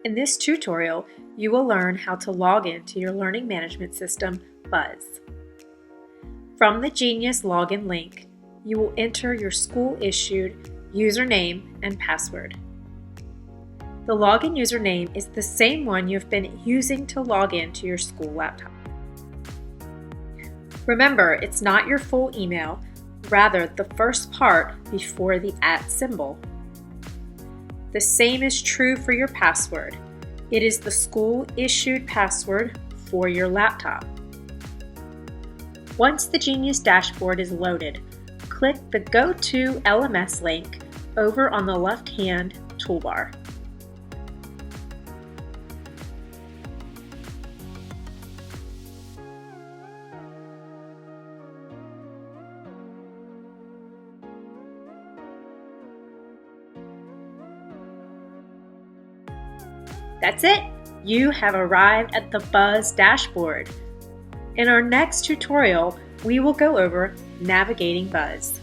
In this tutorial, you will learn how to log into your learning management system, Buzz. From the Genius login link, you will enter your school-issued username and password. The login username is the same one you've been using to log in to your school laptop. Remember, it's not your full email, rather the first part before the @ symbol. The same is true for your password. It is the school-issued password for your laptop. Once the Genius dashboard is loaded, click the Go to LMS link over on the left-hand toolbar. That's it! You have arrived at the Buzz dashboard. In our next tutorial, we will go over navigating Buzz.